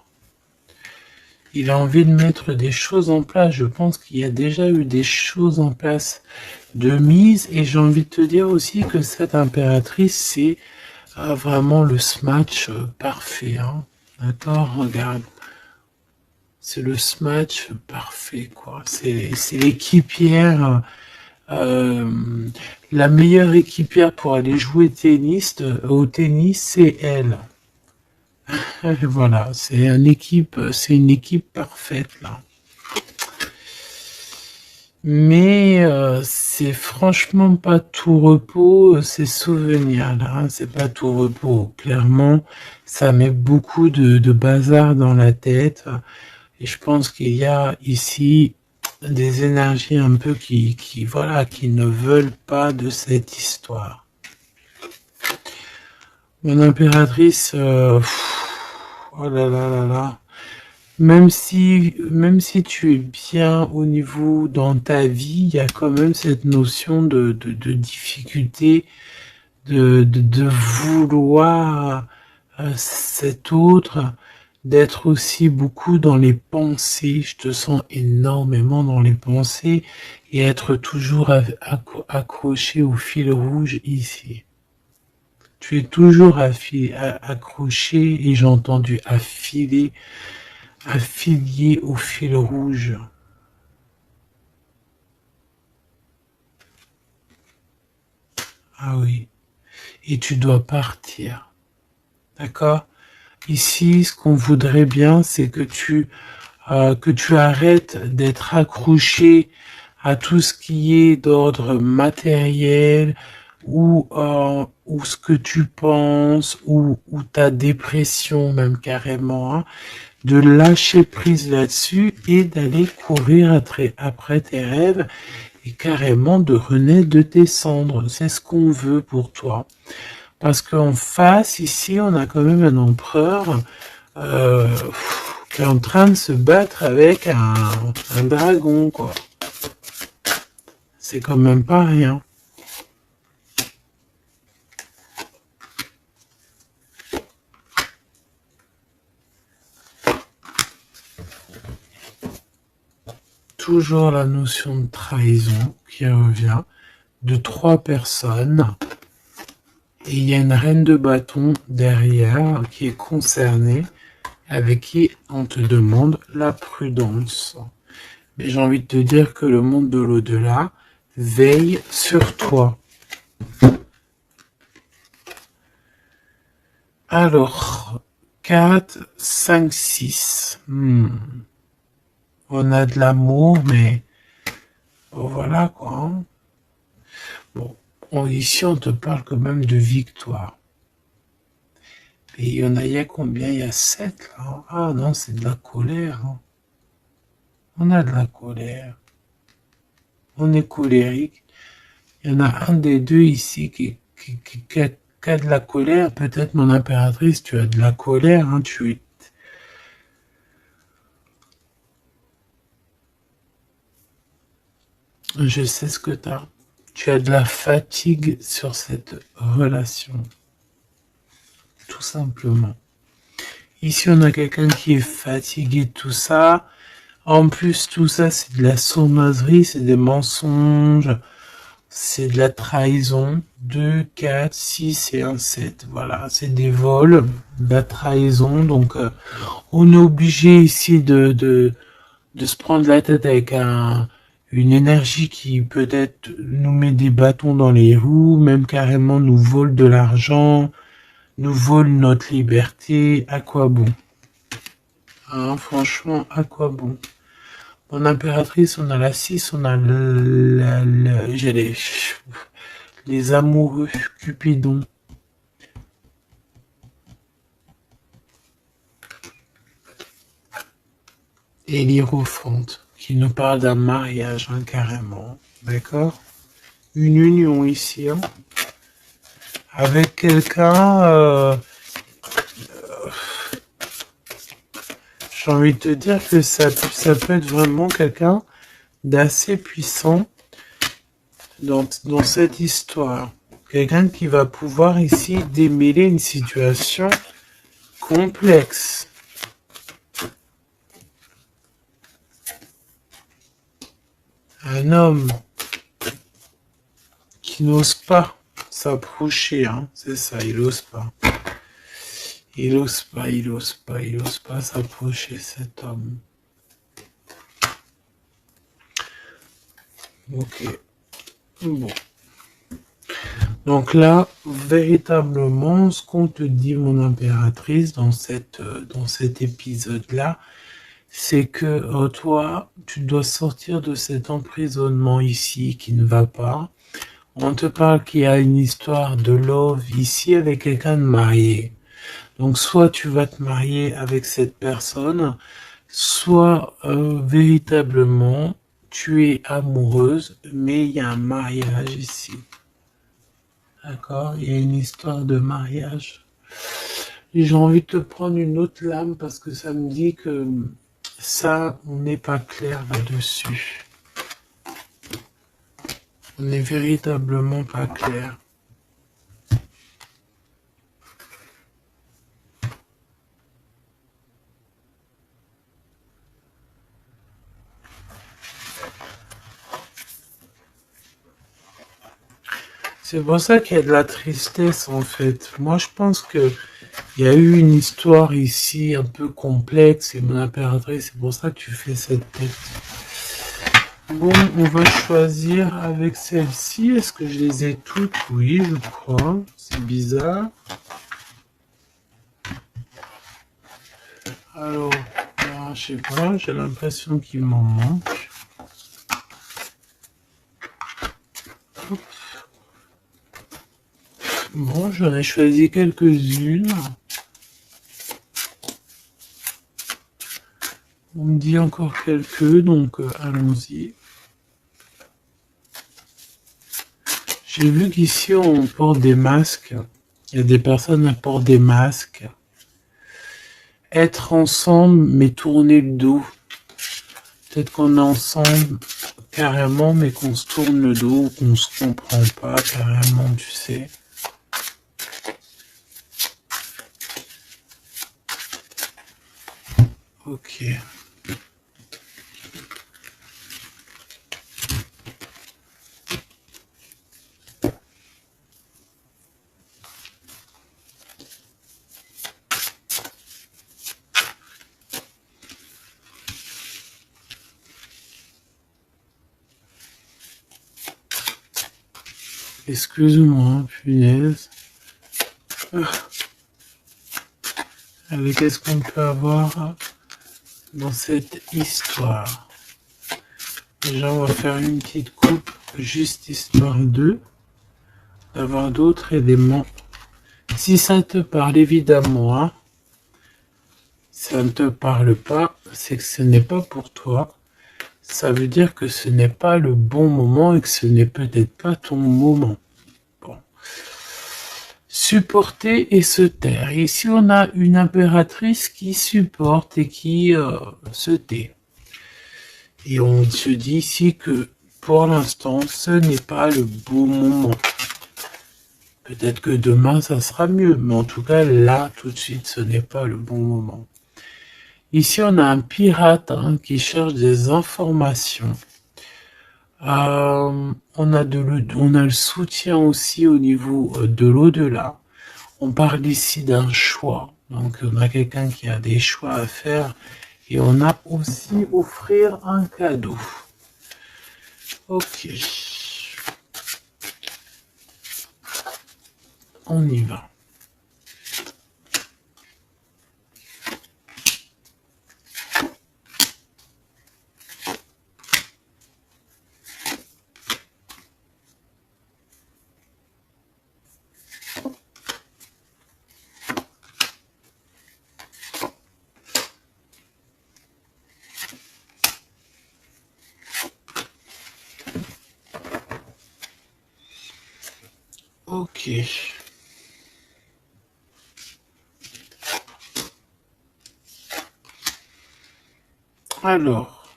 Il a envie de mettre des choses en place. Je pense qu'il y a déjà eu des choses en place de mise. Et j'ai envie de te dire aussi que cette impératrice, c'est vraiment le smash parfait. Hein. D'accord? Regarde. C'est le smash parfait, quoi. C'est l'équipière, la meilleure équipière pour aller jouer au tennis, c'est elle. Voilà, c'est une équipe parfaite là. Mais c'est franchement pas tout repos, ces souvenirs là, hein, c'est pas tout repos. Clairement, ça met beaucoup de bazar dans la tête. Et je pense qu'il y a ici des énergies un peu qui ne veulent pas de cette histoire. Mon impératrice, oh là là là là. Même si tu es bien au niveau dans ta vie, il y a quand même cette notion de difficulté, de vouloir cet autre, d'être aussi beaucoup dans les pensées. Je te sens énormément dans les pensées et être toujours accroché au fil rouge ici. Tu es toujours accroché et j'ai entendu affilié au fil rouge. Ah oui. Et tu dois partir. D'accord? Ici, ce qu'on voudrait bien, c'est que tu arrêtes d'être accroché à tout ce qui est d'ordre matériel, ou ce que tu penses, ou ta dépression même carrément, hein, de lâcher prise là-dessus et d'aller courir après tes rêves et carrément de renaître de tes cendres. C'est ce qu'on veut pour toi. Parce qu'en face, ici, on a quand même un empereur qui est en train de se battre avec un dragon, quoi. C'est quand même pas rien. Toujours la notion de trahison qui revient, de 3 personnes. Et il y a une reine de bâton derrière qui est concernée, avec qui on te demande la prudence. Mais j'ai envie de te dire que le monde de l'au-delà veille sur toi. Alors, 4, 5, 6. On a de l'amour, mais bon, voilà quoi. Hein. Bon, ici on te parle quand même de victoire. Et il y a combien? Il y a 7 là. Ah non, c'est de la colère. Hein. On a de la colère. On est colérique. Il y en a un des deux ici qui a de la colère. Peut-être mon impératrice, tu as de la colère. Hein, Je sais ce que tu as. Tu as de la fatigue sur cette relation. Tout simplement. Ici, on a quelqu'un qui est fatigué de tout ça. En plus, tout ça, c'est de la sournoiserie, c'est des mensonges, c'est de la trahison. 2, 4, 6 et 1, 7. Voilà, c'est des vols, de la trahison. Donc, on est obligé ici de se prendre la tête avec une énergie qui peut-être nous met des bâtons dans les roues, même carrément nous vole de l'argent, nous vole notre liberté. À quoi bon? Hein, franchement, à quoi bon? Mon impératrice, on a la 6, on a j'ai les amoureux, Cupidon. Et l'Hiérophante, qui nous parle d'un mariage, hein, carrément. D'accord? Une union ici, hein, avec quelqu'un... j'ai envie de te dire que ça peut être vraiment quelqu'un d'assez puissant dans cette histoire. Quelqu'un qui va pouvoir ici démêler une situation complexe. Un homme qui n'ose pas s'approcher, hein, c'est ça, il n'ose pas. Il n'ose pas s'approcher, cet homme. Ok. Bon. Donc là, véritablement, ce qu'on te dit, mon impératrice, dans cet épisode-là, c'est que toi, tu dois sortir de cet emprisonnement ici qui ne va pas. On te parle qu'il y a une histoire de love ici avec quelqu'un de marié. Donc soit tu vas te marier avec cette personne, soit véritablement tu es amoureuse, mais il y a un mariage ici. D'accord? Il y a une histoire de mariage. Et j'ai envie de te prendre une autre lame parce que ça me dit que ça, on n'est pas clair là-dessus. On n'est véritablement pas clair. C'est pour ça qu'il y a de la tristesse en fait. Moi je pense que il y a eu une histoire ici un peu complexe et mon impératrice, c'est pour ça que tu fais cette tête. Bon, on va choisir avec celle-ci. Est-ce que je les ai toutes? Oui, je crois. C'est bizarre. Alors, je sais pas, j'ai l'impression qu'il m'en manque. Hop. Bon, j'en ai choisi quelques-unes. On me dit encore quelques, donc allons-y. J'ai vu qu'ici on porte des masques. Il y a des personnes qui portent des masques. être ensemble, mais tourner le dos. Peut-être qu'on est ensemble carrément, mais qu'on se tourne le dos, qu'on se comprend pas carrément, tu sais. Ok. Excuse-moi, punaise. Allez, qu'est-ce qu'on peut avoir dans cette histoire? Déjà, on va faire une petite coupe, juste histoire d'avoir d'autres éléments. Si ça te parle, évidemment, hein. Si ça ne te parle pas, c'est que ce n'est pas pour toi. Ça veut dire que ce n'est pas le bon moment et que ce n'est peut-être pas ton moment. Bon. Supporter et se taire. Ici, on a une impératrice qui supporte et qui se tait. Et on se dit ici que pour l'instant, ce n'est pas le bon moment. Peut-être que demain, ça sera mieux, mais en tout cas, là, tout de suite, ce n'est pas le bon moment. Ici, on a un pirate qui cherche des informations. On a le soutien aussi au niveau de l'au-delà. On parle ici d'un choix. Donc, on a quelqu'un qui a des choix à faire. Et on a aussi offrir un cadeau. Ok. On y va. Ok. Alors,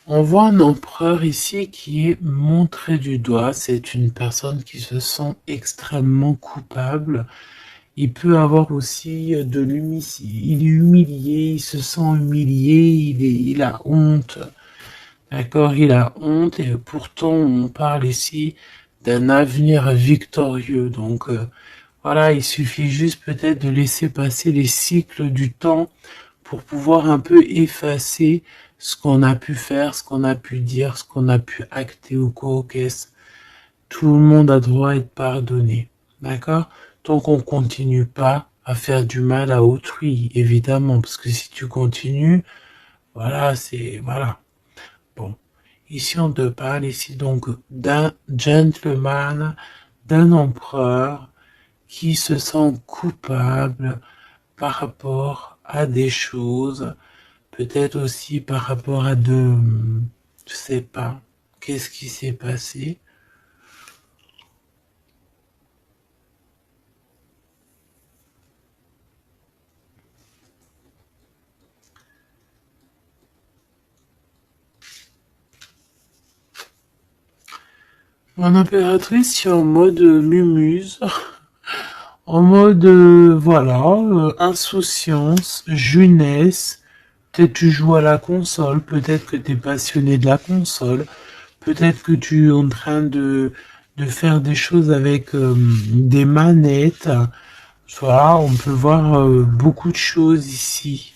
on voit un empereur ici qui est montré du doigt. C'est une personne qui se sent extrêmement coupable. Il peut avoir aussi de l'humilité. Il est humilié, il se sent humilié, il a honte. D'accord, il a honte et pourtant on parle ici d'un avenir victorieux. Donc voilà, il suffit juste peut-être de laisser passer les cycles du temps pour pouvoir un peu effacer ce qu'on a pu faire, ce qu'on a pu dire, ce qu'on a pu acter ou quoi, qu'est-ce. Tout le monde a droit à être pardonné. D'accord? Tant qu'on continue pas à faire du mal à autrui, évidemment, parce que si tu continues, voilà, voilà. Bon. Ici, on te parle ici donc d'un gentleman, d'un empereur qui se sent coupable par rapport à des choses, peut-être aussi par rapport à je sais pas, qu'est-ce qui s'est passé. Mon impératrice est en mode mumuse, en mode voilà, insouciance, jeunesse. Peut-être tu joues à la console, peut-être que tu es passionné de la console, peut-être que tu es en train de faire des choses avec des manettes. Voilà, on peut voir beaucoup de choses ici.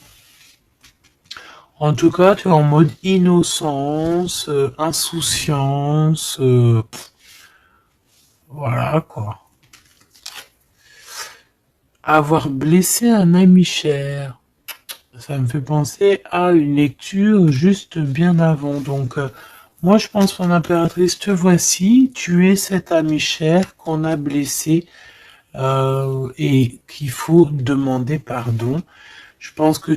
En tout cas, tu es en mode innocence, insouciance, voilà quoi. Avoir blessé un ami cher. Ça me fait penser à une lecture juste bien avant. Donc, moi, je pense, mon impératrice, te voici. Tu es cet ami cher qu'on a blessé et qu'il faut demander pardon. Je pense que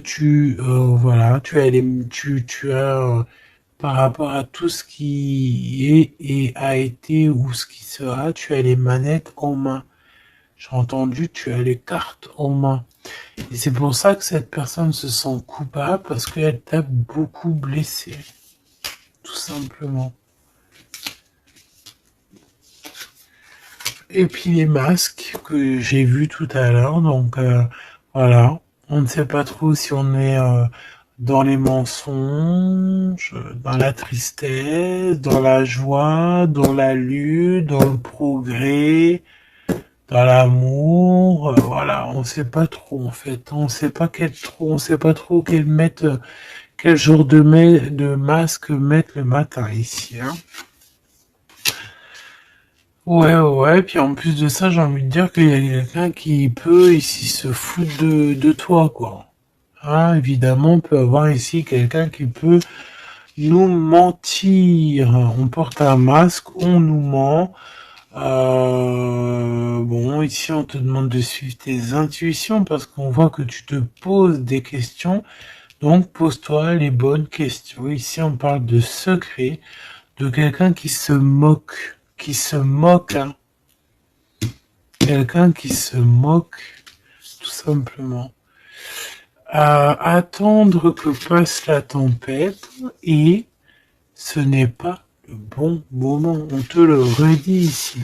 voilà, tu as par rapport à tout ce qui est et a été ou ce qui sera, tu as les manettes en main. J'ai entendu, tu as les cartes en main. Et c'est pour ça que cette personne se sent coupable, parce qu'elle t'a beaucoup blessé. Tout simplement. Et puis les masques que j'ai vus tout à l'heure, donc voilà. On ne sait pas trop si on est dans les mensonges, dans la tristesse, dans la joie, dans la lutte, dans le progrès, dans l'amour, voilà, on sait pas trop en fait, on sait pas trop quel genre de masque mettre le matin ici, hein. Ouais, ouais, puis en plus de ça, j'ai envie de dire qu'il y a quelqu'un qui peut ici se foutre de toi, quoi. Hein, évidemment, on peut avoir ici quelqu'un qui peut nous mentir. On porte un masque, on nous ment. Bon, ici, on te demande de suivre tes intuitions parce qu'on voit que tu te poses des questions. Donc, pose-toi les bonnes questions. Ici, on parle de secret, de quelqu'un qui se moque, hein. Quelqu'un qui se moque, tout simplement. Attendre que passe la tempête et ce n'est pas le bon moment. On te le redit ici.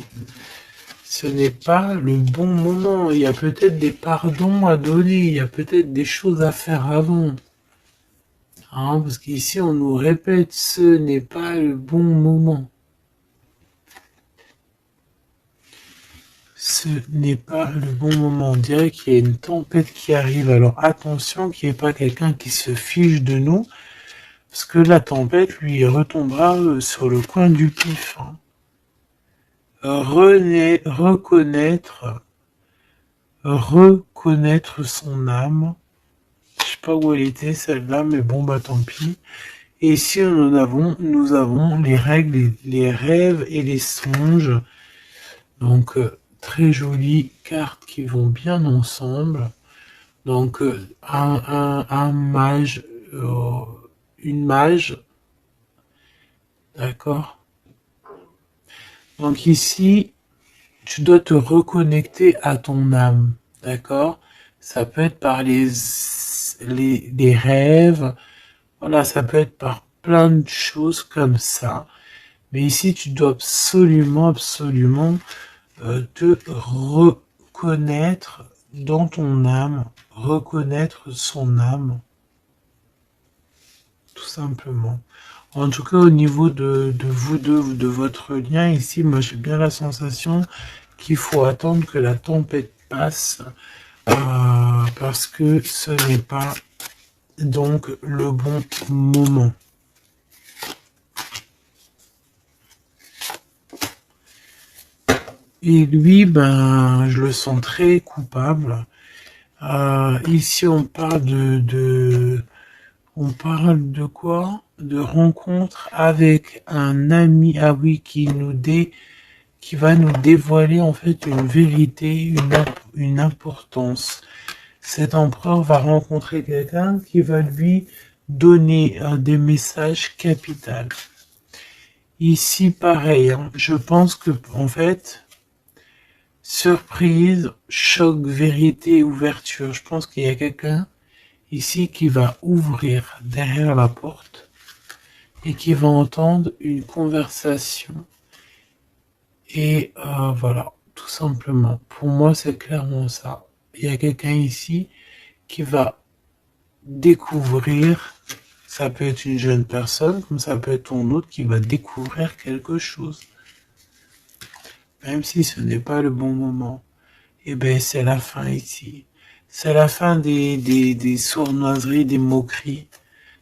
Ce n'est pas le bon moment. Il y a peut-être des pardons à donner. Il y a peut-être des choses à faire avant. Hein, parce qu'ici, on nous répète, ce n'est pas le bon moment. Ce n'est pas le bon moment. On dirait qu'il y a une tempête qui arrive. Alors attention qu'il n'y ait pas quelqu'un qui se fiche de nous. Parce que la tempête, lui, retombera sur le coin du pif. Hein. Reconnaître son âme. Je sais pas où elle était celle-là, mais bon bah tant pis. Et ici nous avons les règles, les rêves et les songes. Donc très jolies cartes qui vont bien ensemble. Donc un mage, une mage, d'accord. Donc ici, tu dois te reconnecter à ton âme, d'accord. Ça peut être par les rêves, voilà, ça peut être par plein de choses comme ça. Mais ici, tu dois absolument te reconnaître dans ton âme, reconnaître son âme, tout simplement. En tout cas, au niveau de vous deux, de votre lien ici, moi j'ai bien la sensation qu'il faut attendre que la tempête passe parce que ce n'est pas donc le bon moment. Et lui, ben, je le sens très coupable. Ici, on parle on parle de quoi? De rencontre avec un ami, ah oui, qui va nous dévoiler en fait une vérité, une importance. Cet empereur va rencontrer quelqu'un qui va lui donner des messages capitaux. Ici, pareil, hein, je pense que en fait, surprise, choc, vérité, ouverture. Je pense qu'il y a quelqu'un ici qui va ouvrir derrière la porte et qui va entendre une conversation. Et voilà, tout simplement. Pour moi, c'est clairement ça. Il y a quelqu'un ici qui va découvrir, ça peut être une jeune personne, comme ça peut être ton autre qui va découvrir quelque chose. Même si ce n'est pas le bon moment. Et ben c'est la fin ici. C'est la fin des sournoiseries, des moqueries,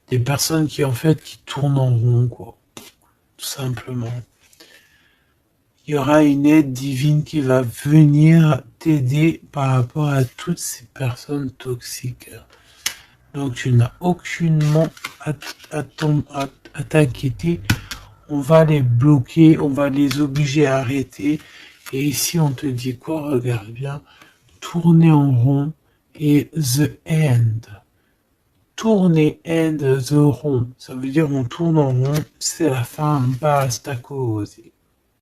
des personnes qui en fait qui tournent en rond, quoi. Tout simplement. Il y aura une aide divine qui va venir t'aider par rapport à toutes ces personnes toxiques. Donc tu n'as aucunement à t'inquiéter. On va les bloquer, on va les obliger à arrêter. Et ici on te dit quoi? Regarde bien. Tourner en rond et the end. Tourner and the rond. Ça veut dire on tourne en rond, c'est la fin, basta cosy.